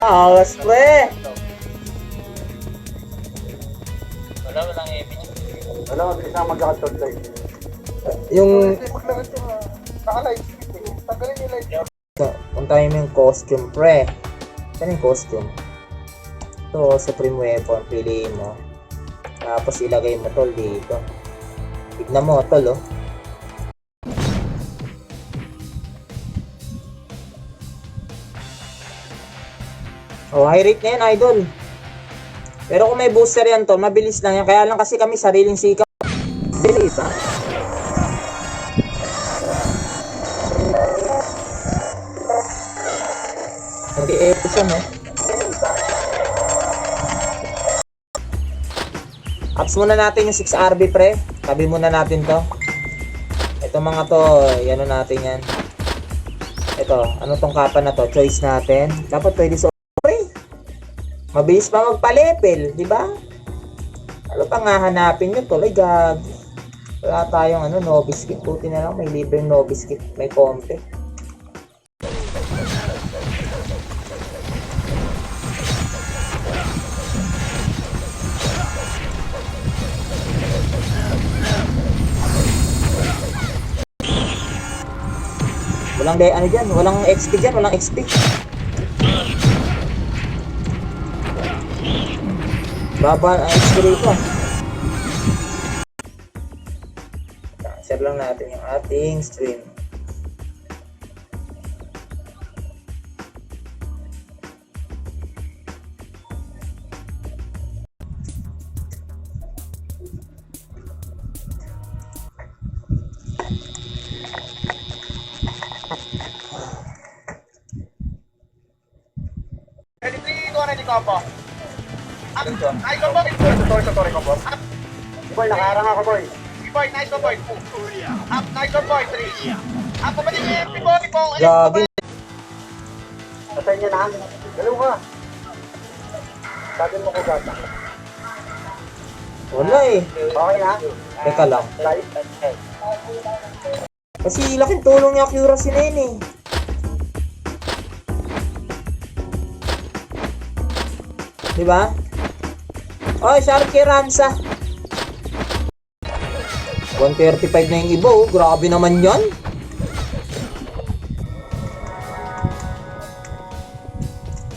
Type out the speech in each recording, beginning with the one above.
Awas, pre! Walang image. Wala, mabilis na magkakatod tayo. Yung... Maglakad yung naka-live stream eh. Tanggalin yung live stream. Puntahin mo yung costume, pre. Saan yung costume? Ito, Supreme Weapon. Piliin mo. Tapos ilagay mo tol dito. Tignan mo, tol, oh. Oh, high rate na yan, idol. Pero kung may booster yan, tol, mabilis lang yan. Kaya lang kasi kami sariling sikap. Bilis, ha? Nag-e-epo siya, no? Ups muna natin yung 6RB, pre. Tabi muna natin to. Ito mga to, yan natin yan. Ito, ano tong kapa na to? Choice natin. Dapat pwede sa pre. Mabilis pa magpa-level, di ba? Ano pa nga hanapin nyo to? Ay, gag. Wala tayong ano, novice kit. Puti na lang, may libreng novice kit. May kompe. Walang ano dyan, walang XP dyan, walang XP. Baba ang XP rito. Cancel lang natin yung ating stream. Ready combo. Ay, combo. Sorry, combo. Boy, nakaharang ako, boy. Boy, nice one, boy. Up, nice one, boy. 3. Up, pabalik yung MP, boy. Gagi. Pasay niya na. Dalaw ka. Sabi mo ko gata. Wala eh. Okay na? Teka lang. Live? Kasi laking tulong niya accuracy na yun eh. Diba? Oh, Sharky Ramsa. 135 na yung iba, oh. Grabe naman yan.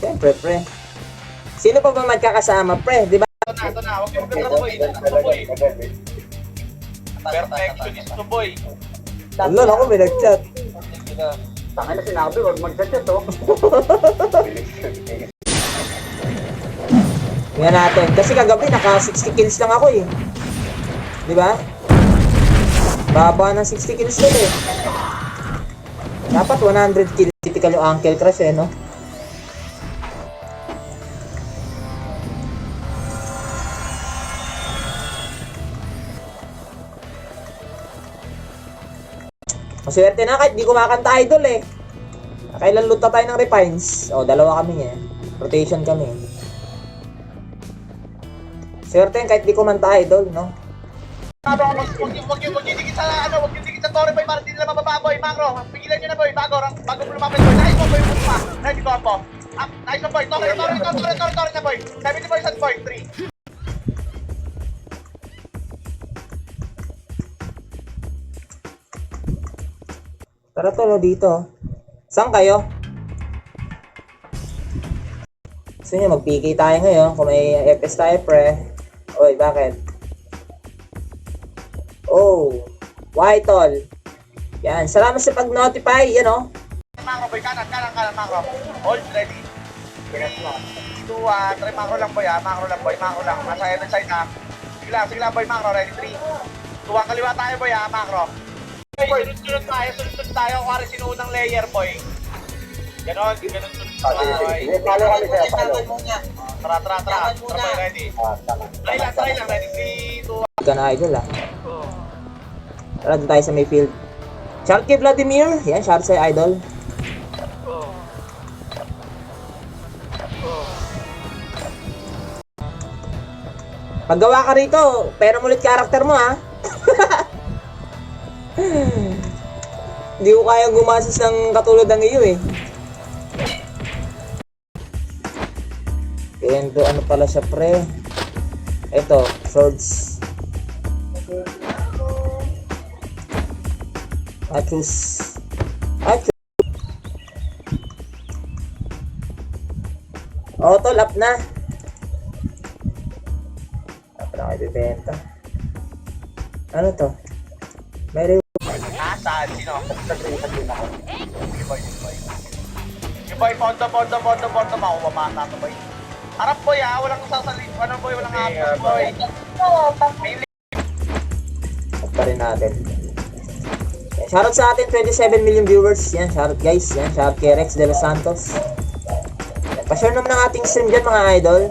Siyempre, pre. Sino pa ba magkakasama, pre? Diba? Ito na. Huwag yung magkakasama, boy. Ito, boy. Perfectionist to, boy. Wala na ako, may nag-chat. Tangin na sinabi, huwag mag-chat oh. Tingnan natin. Kasi kagabi, naka 60 kills lang ako eh. Diba? Baba ng 60 kills lang eh. Dapat 100 kills. Typical yung Uncle Crush eh, no? Maswerte na kahit di kumakanta idol eh. Kailan loot na tayo ng refines? O, dalawa kami eh. Rotation kami. Swerte kahit di kumanta idol, no? Huwag yung dikit sa ano, huwag yung dikit sa Torre, boy, para hindi nila mababa, boy, Macro. Pigilan nyo na, boy, bago lumapit, boy. Nice one, boy, pupa. Ready ko, po. Up, nice one, boy. Torre na, boy. 70%, boy, 3. Tara tolo dito. Saan kayo? Gusto nyo mag-PK tayo ngayon kung may FS tayo, pre. Oy, bakit? Oh, why tol? Yan, salamat sa pag-notify, yan o. Macro, boy, kanan, Macro. Hold, ready. 3, 2, 1, 3, Macro lang, boy, Macro lang. Nasa end side, ha. Sige lang, boy, Macro, ready, 3. 2, 1, kaliwa tayo, boy, Macro. Boy, sunod tayo, kuwari sinuunang layer, boy. Ganon, sunod tayo, boy. Follow kami sa'yo, follow. Tara, boy, ready. Try lang, ready, 3, 2, 1. Hindi ka na idol ah. Tara, doon tayo sa Mayfield. Sharky Vladimir. Yan, shout sa idol. Paggawa ka rito, pero mulit karakter mo ha. Hindi ko kayang gumastos ng katulad ng iyo eh. Kendo, ano pala siya, pre? Ito, swords. Achus. Achus. Oh, tol, up na. Up na kayo bibenta. Ano to? May Saan? Sino? Sige boy. Sige boy, pondo. Makuha mata to boy. Harap boy ha, walang sasalit. Ano boy, walang hapos boy. up pa rin natin. Yan, shoutout sa atin, 27 million viewers. Yan, shoutout guys. Yan, shoutout kay Rex De Los Santos. Yan, pa-share naman ng ating stream dyan mga idol.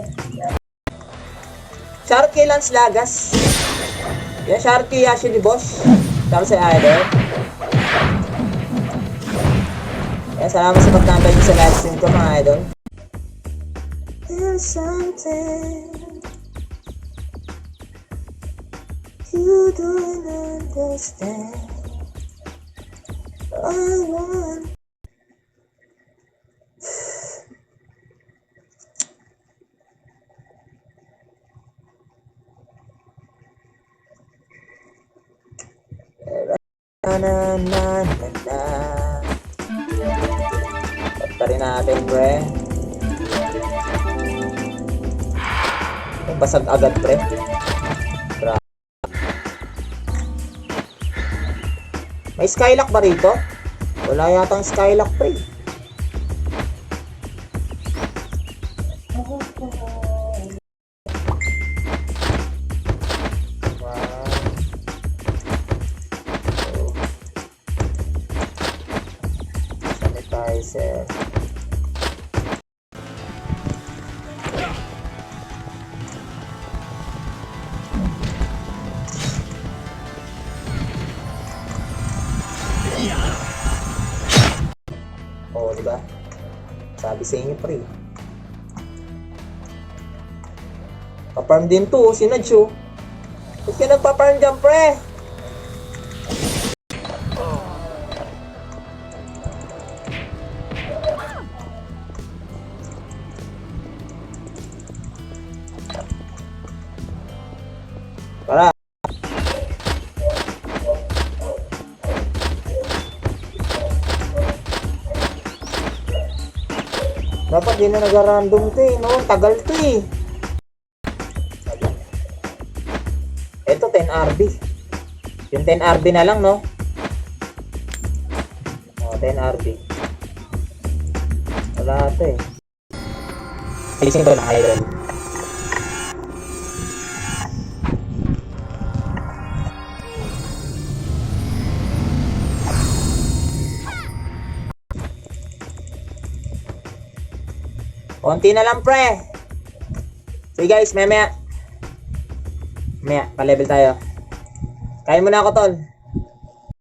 Shoutout kay Lance Lagas. Yan, shoutout kay Yashi Di Boss. Shoutout sa idol. Yan, salamat sa pagtambay niyo sa live stream ko mga idol. There's something you don't understand. I want na. Ba't rin natin, pre? Basag agad, pre. May skylock ba rito? Wala yatang skylock, pre. Sanitizer. Oo, diba? Sabi sa inyo, pre. Pa-farm din to, si Nacho. Ba't ka nagpa-farm dyan, pre? Tara. Dapat din na nag-random to eh, no? Tagal to eh. Ito, 10 RB. Yung 10 RB na lang, no? O, 10 RB. Wala ito eh. Ising ko na idol. Konti na lang, pre. Sige guys, maya. Pa-level tayo. Kaya mo na ako, tol.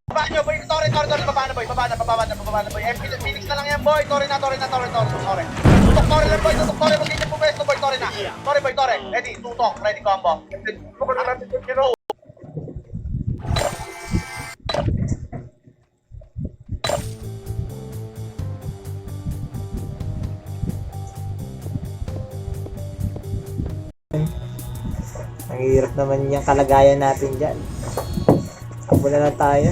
Baba nyo boy, Torre, baba na boy. Phoenix na lang yan boy. Torre na. Tutok Torre lang boy, mag-inyo po besto boy, Torre na. Torre. Ready, tutok, ready combo. Tutok na natin yung gino. Ang hirap naman yung kalagayan natin dyan. Abo na lang tayo.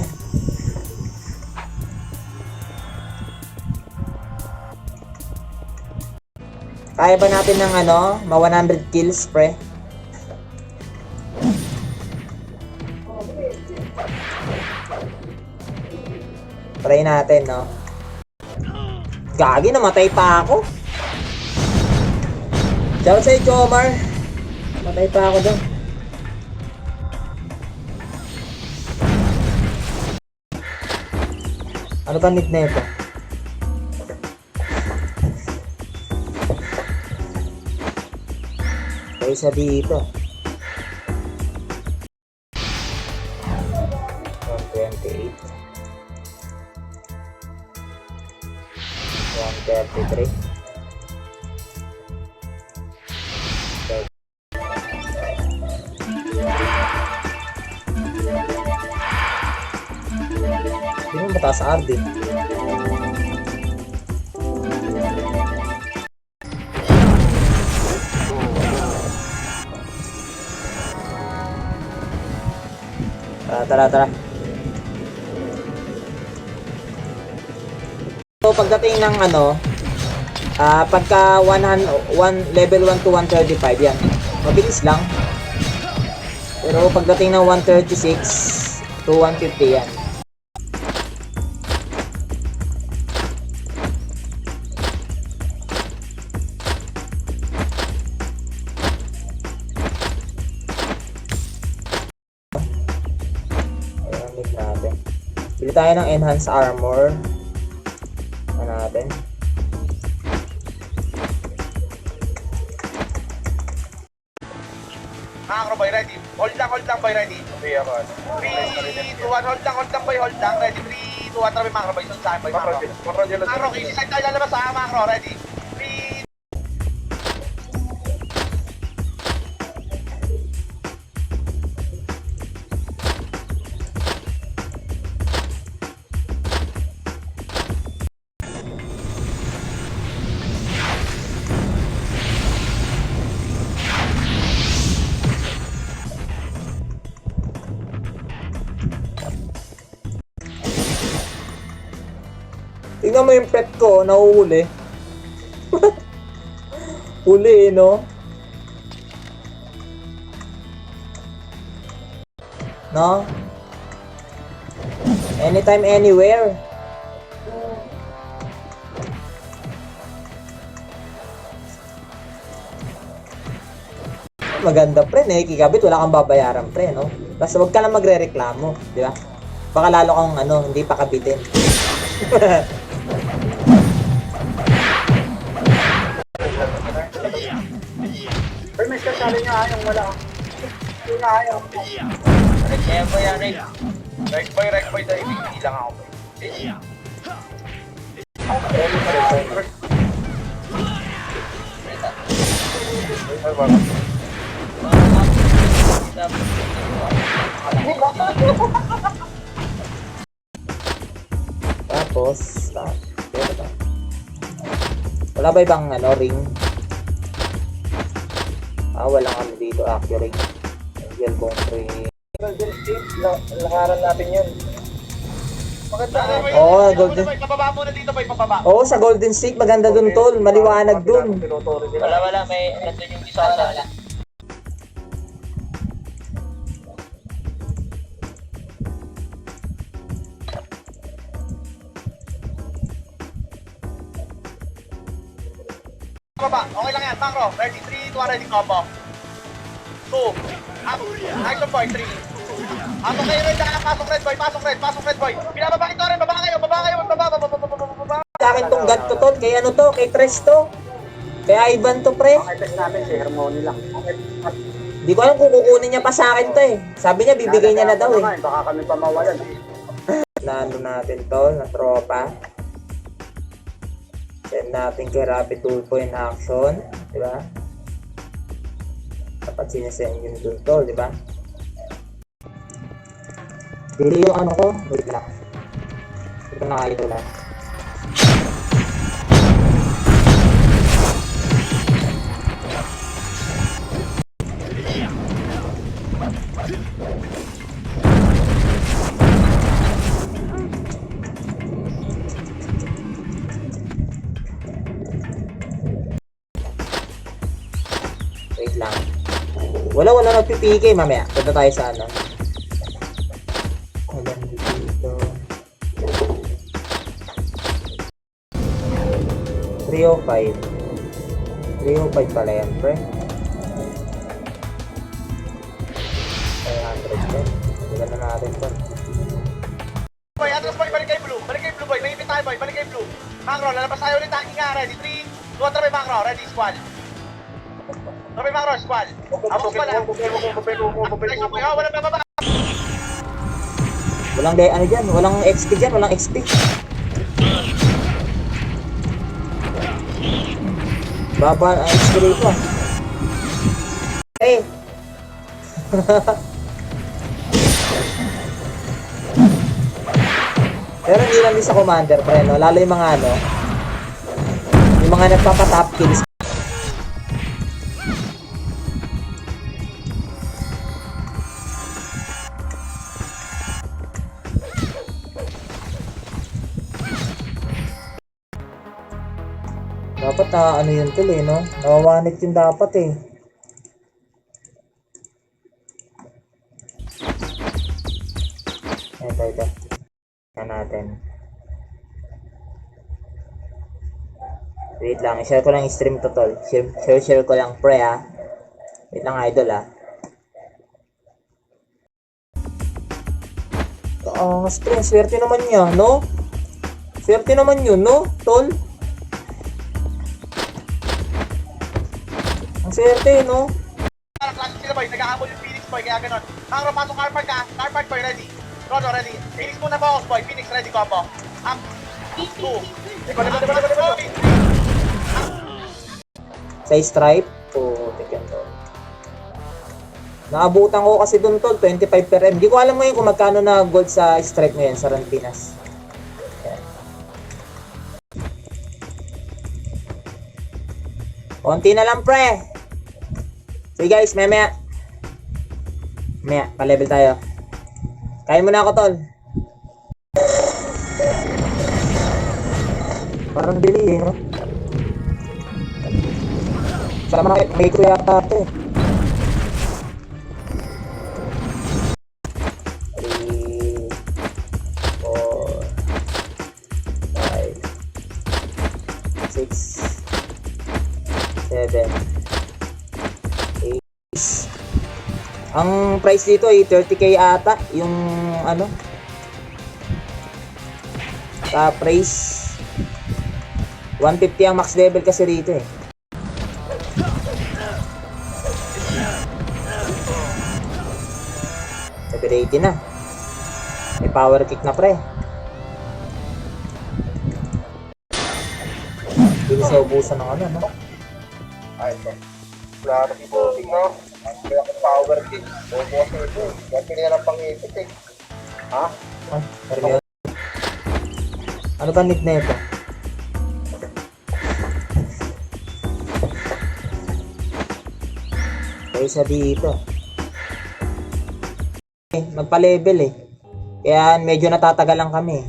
Kaya ba natin ng ma 100 kills, pre? Try natin, no? Gagi, namatay pa ako. Shoutout sa Jomar. Namatay pa ako dun. Ano ba nick na ito? Kaya isa dito. 128. 133. Hindi mo mataas sa RD. Tara. So pagdating ng ano, pagka level 1 to 135 yan. Mabilis lang. Pero pagdating ng 136 to 150 yan. Natin. Bili tayo ng enhanced armor. Ano natin? Macro boy, ready. Hold lang boy, ready. 3, 2, 1, hold lang boy, hold lang. Ready, 3, 2, 1, trabe macro boy. Sunod sa akin boy, macro. Macro, easy side tayo lalabas ha, macro, ready. 3, Tingnan mo yung pet ko, nahuhuli. Huli no? No? Anytime, anywhere. Maganda pre, nakikikabit, wala kang babayaran pre, no? Basta wag ka lang magre-reklamo, di ba? Baka lalo kang hindi pa kabitin. Pero may skasali niya yung wala. Yung ayaw. Kaya po yan eh. Rek boy, dahil hindi lang ako boy. Tapos, wala ba ibang ring? Wala kami dito, Accuring. Angel Bone Ring. Golden State, lakaran natin yun. Maganda. Golden. Pababa muna dito boy, pababa. Oo, sa Golden State, maganda dun tol. Maliwanag dun. Wala, may nandun yung isa sa Baba, okay lang yan, macro. Ready, 3, 2, ready, combo. 2, up, action boy, 3. Pasok kayo red, pasok red boy. Pinababa ito rin, baba kayo, baba. Sa akin tong god to tol. Kay kay Tres to. Kay Ivan to pre. Okay, test namin si Harmony lang. Okay. Di ko alam kung kukunin niya pa sa akin to eh. Sabi niya bibigay niya na daw eh. Baka kami pa mawalan. Nano natin tol, na tropa. Send natin kay Rapid Tulpo in action, di ba? Dapat sinesend yun dun tol, di ba? Dili yung ano ko, wait lang. Ito nakalito lang. Wait lang. Wala nagpipigay mamaya. Punta tayo sa ano. Wala dito. 305. 305 pala yan, pre. 500 yan. Wala na natin to. Boy, atras boy, balik kay blue boy, may ipit tayo boy, balik kay blue. Macro, lalabas tayo ulit, hacking nga, ready, 3, 2, 3, macro, ready, squad. Sabi macro, squad. Ako squad lang. Wala bababa. Walang ano dyan, walang XP dyan, walang XP. Baba ang XP rito ah. Hey! Pero hindi lang din sa commander, pre, no? Lalo yung mga yung mga nagpapatop kills. Dapat ano yun tol eh, no? Nawawanit yun dapat eh. Ito. Yan natin. Wait lang, i-share ko lang yung stream to tol. Share ko lang pre ha. Wait lang idol ha. Stream, swerte naman niya, no? Swerte naman yun, no? Tol? Ang swerte, no? Parang klase sila boy, nag-ahabol yung Phoenix boy, kaya ganon. Makro, pasok Carpark ka. Carpark boy, ready. Rodo, ready. Phoenix muna focus boy, Phoenix ready combo. 2. Likod. Sa stripe. Tigyan to. Naabutan ko kasi dun tol, 25 per M. Hindi ko alam ngayon kung magkano na gold sa stripe ngayon sa Rantinas. Yan. Konti na lang pre. Sige guys, maya. Pa-level tayo. Kaya mo na ako tol. Parang dili eh, no? Sama na may ko yata ito eh. 3, 4, 5, 6, 7, 8. Ang price dito ay 30k ata yung ano. Sa price 150 ang max level kasi rito eh. Level 80 na. May power kick na pre. Hindi sa ubusan ng ano, no? Ay, ito. Wala na pivoting, no? Kaya kung power kick. Bubukas na ito. Kaya pinila ng pang-ipit eh. Ha? Ay, seryoso. Ano ba need na ito? Kaya sa dito. Magpa-level eh. Kaya medyo natatagalan kami.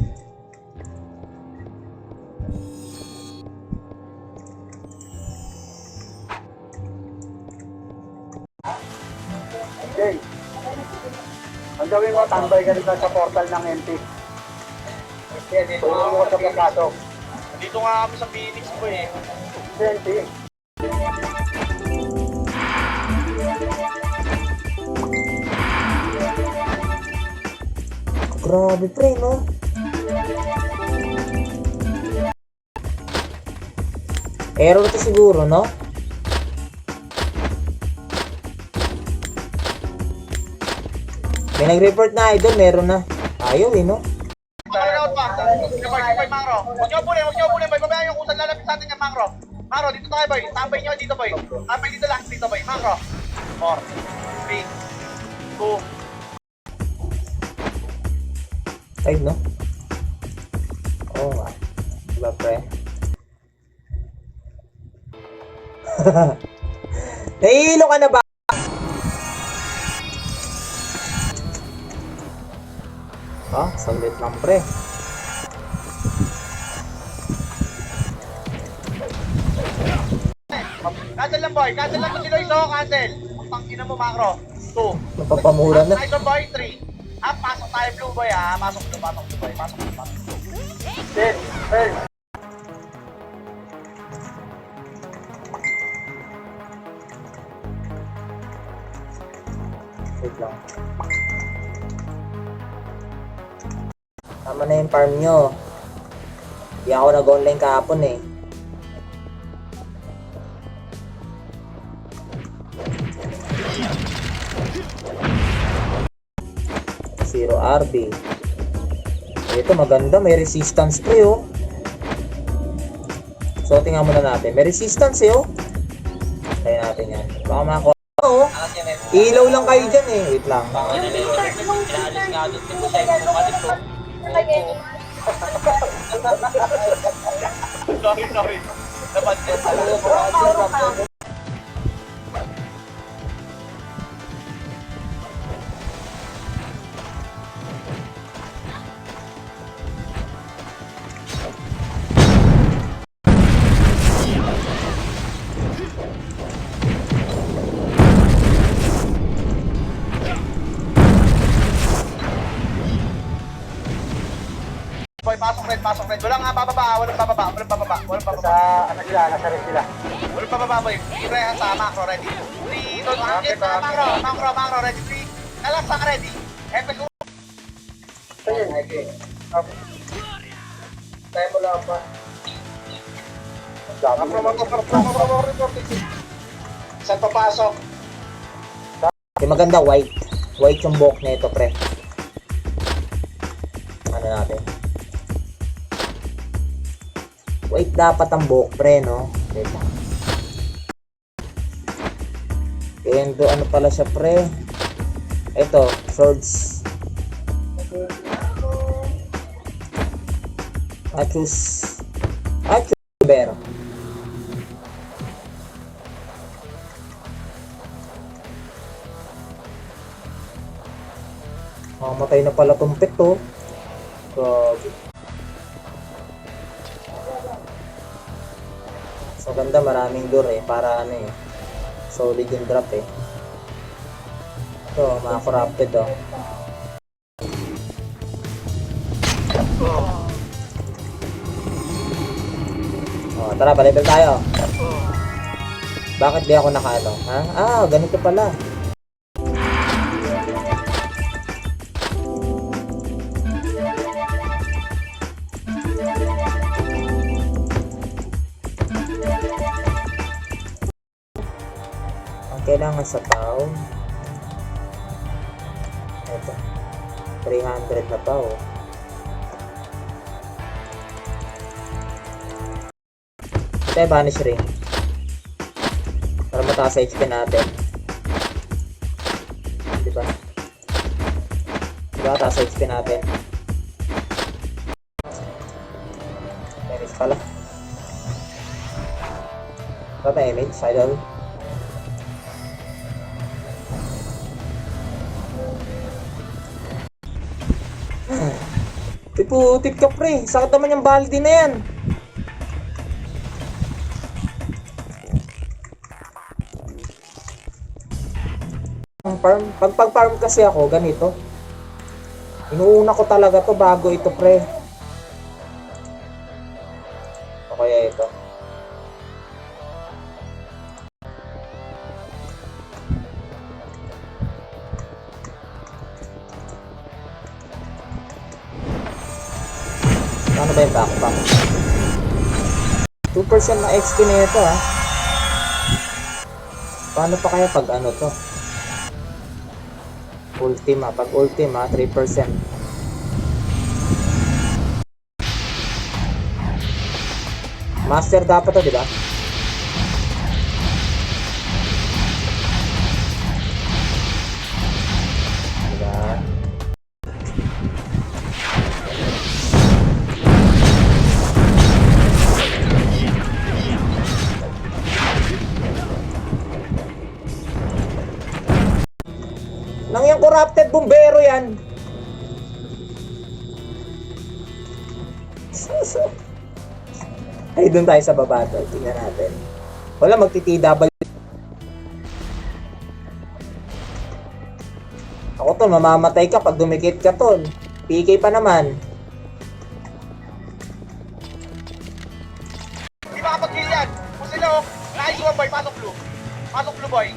Okay. Ang gawin mo, tambay ka dito sa portal ng MP. Tulungan mo sa pasado. Dito nga kami sa Phoenix po eh. MP. Grabe pre, no? Error to siguro, no? May nag-report na idol, meron na. Ayaw eh, no? Out pa. Boy, Mangro. Huwag niyo punin, boy. Babayan yung kusan lalapit sa atin yung Mangro. Mangro, dito tayo, boy. Tambay niyo dito, boy. Tambay dito lang, dito, boy. Mangro. 4, 3, 2, 5, no? Oo nga. Diba, pre? Nahihilo ka na ba? Saglit lang, pre. Cancel lang, boy. Cancel lang si Loiso. Cancel. Ang tangina mo, Mangro. 2. Napapamura na. Nice one, boy. 3. Pasok tayo, blue, boy, ha. Pasok blue, boy. Pasok blue. Then, turn. Wait lang. Tama na yung farm nyo. Di ako nag-online kahapon eh. Zero RB. Ito maganda, may resistance pre oh. So tingnan muna natin. May resistance eh oh. Try natin yan. Baka makakuha oh. Ilaw lang kayo dyan eh. Wait lang. Pinaalis nga doon din po sa inyo. Kalit po. Sorry. Dapat din. pasok red. Walang bababa, walang bababa. Sa ano sila, nasa red sila. Walang bababa, boy. Irehan sa macro, ready. 3, 2, 1, macro, ready. 3, nalas sa ready. Epic. Ayun, okay. Tayo mo lang pa. Macro. Saan papasok? Yung maganda, white. White yung buhok na ito, pre. Ano natin? White dapat ang buhok, pre, no? Diba? Kendo, ano pala siya, pre? Ito, swords. Achus. Bear. Mamatay na pala tong pet to. Grabe. So ganda, maraming lure eh. Para ano eh. Solid yung drop eh. Ito, mga corrupted oh. Oh, tara, pa-level tayo. Bakit di ako nakaano? Ha? Ah, ganito pala. Ang kailangan sa tao, ito, 300 na pa oh. Ito vanish ring para mataas sa HP natin, diba? Diba taas sa HP natin? Damage pala. Ito damage, idol. Tiputik ka pre, sakit naman yung baldi na yan. Pag-farm kasi ako, ganito. Inuuna ko talaga to bago ito pre. O kaya ito. Ano ba yung backpack? 2% na XP na ito ha. Paano pa kaya pag ano to? Ultima, pag ultima 3%. Master dapat to, di ba? Diba? Nang yung corrupted bumbero yan. Ay, doon tayo sa baba to. Tingnan natin. Wala, magti-TW. Ako tol, mamamatay ka pag dumikit ka tol. PK pa naman. Di ba kapag kill yan? Kung sila oh, nice one boy, pasok blue. Pasok blue boy.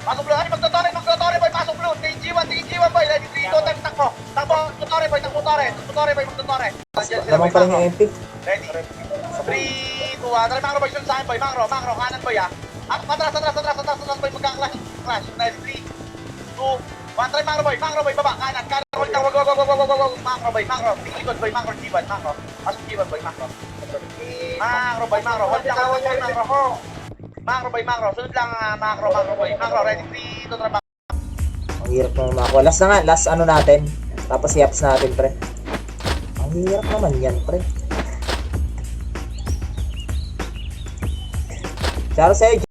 Pasok blue, ano magtotore boy, pasok blue. TG1 boy, ready 3, 2, time, takbo. Takbo, tutore boy, magtotore. Naman pa rin yung MP. Ready. 3, 2, 1, try macro boy, sunod sa akin boy, macro, kanan boy ah. Atras boy, magka-clash. Ready, 3, 2, 1, try macro boy, baba, kanan, hold down, wag, macro boy, likod boy, macro, G1, macro. Pasok G1 boy, macro. Macro boy, hold down, macro. Sunod lang macro boy. Macro, ready, 3, 2, 3, Ang hirap naman makakuha. Last na nga, last ano natin. Tapos yaps natin pre. Ang hirap naman yan pre. Charo sa'yo.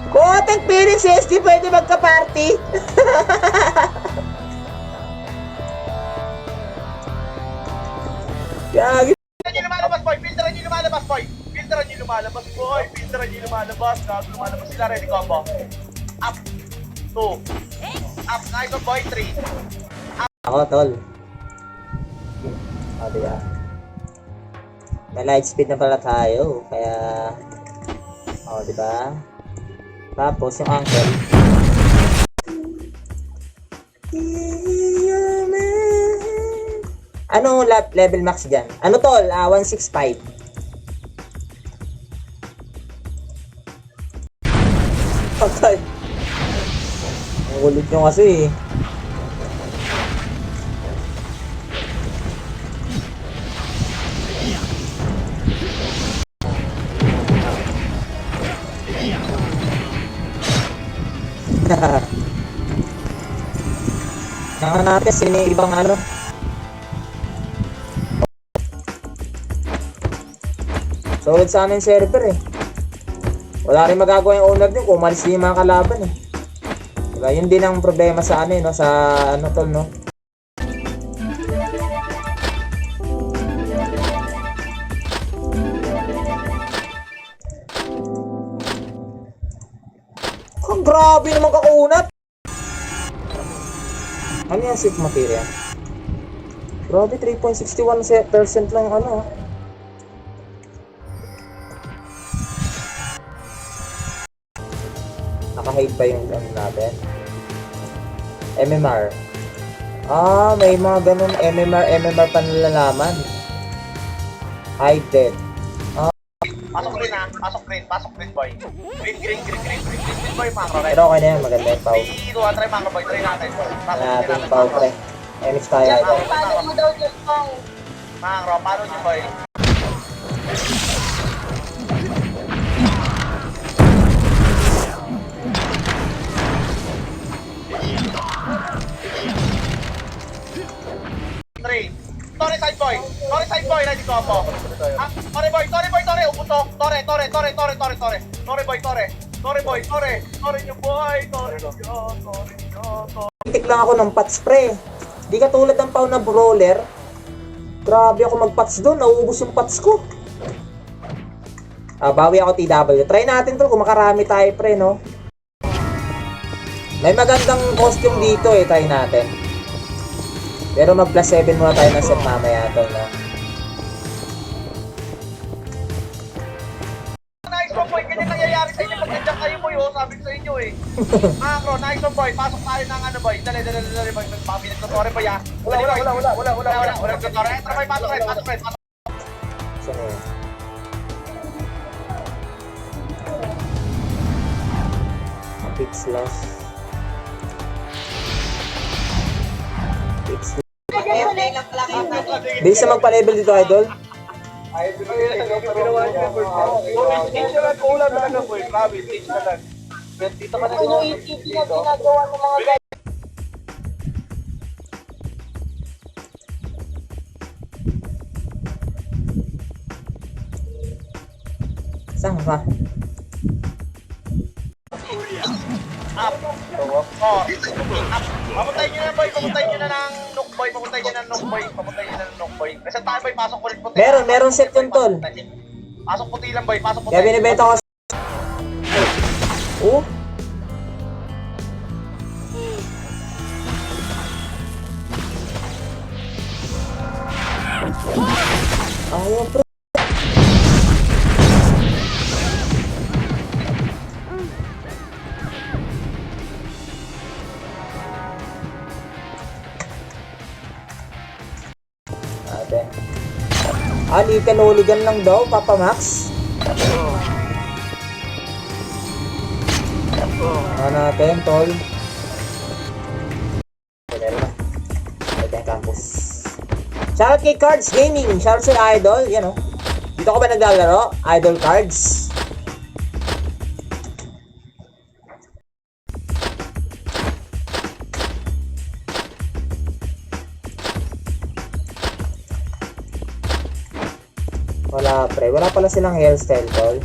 Content Phoenix SD, pwede magka-party. Gagi. Filteran nyo lumalabas boy. Filteran nyo lumalabas. Gago lumalabas sila. Ready combo. Up. 2. Up. Nice one boy. 3. Ako tol. O, diba? May light speed na pala tayo. Kaya, o, diba? Tapos, yung angle. Ano level max dyan? Ano tol? 165. Patay. Ang ulit nyo kasi eh. Naka natin sino yung ibang ano. Solid sana yung server eh. Wala rin magagawa yung owner nyo kung umalis din yung mga kalaban eh. Diba? Yun din ang problema sa ano eh, no? Sa ano tol, no? Oh, grabe naman kakunat! Ano yan, safe material? Grabe, 3.61% lang ano. Naka-hide pa yung ano natin. MMR. Ah, may mga ganun MMR pa nalalaman. Hidden. Pasok green ha. Pasok green boy. Green boy macro. Pero okay na yan, maganda yung pau. 3, 2, 1, try macro boy. Try natin. Pasok Natin green yung pau pre. MX tayo. Paano mo daw dyan pang? Macro, paano nyo boy? Three. Tore side boy, ready ko po. Tore boy, uputo. Tore boy, Titik lang ako ng pats pre. Di ka tulad ng pau na brawler. Grabe ako mag-pats doon, nauubos yung pats ko. Bawi ako TW. Try natin to kung makarami tayo pre, no? May magandang costume dito eh, try natin. Pero mag plus 7 muna tayo ng set mamaya to, no? Nice one boy, ganyan nangyayari sa inyo pag nandiyan kayo boy, oh, sabi ko sa inyo eh. Macro, nice one boy, pasok tayo ng ano boy, dali boy, magpapilit ko, sorry boy ah. Wala, sorry, tara boy, pasok rin. Saan yun? Fix loss. Fix loss. Bilis na magpa-level dito, idol. Dito ka na Ano yung TV na ginagawa ng mga guys? Saan ka? up. Oh, papuntayin nyo na boy, papuntayin nyo na ng Nook boy. Kasi tayo boy, pasok ulit puti. Meron set yun, tol. Pasok puti lang boy, pasok puti. Kaya binibenta ko. Oh. Ayaw, bro. Ate. Likan-uligan lang daw, Papa Max. Ano natin, tol? Meron na. Ito yung campus. Shoutout kay Cards Gaming. Shoutout sa Idol. Yan o. Dito ko ba naglalaro? Idol Cards. Wala pre. Wala pala silang hairstyle, tol.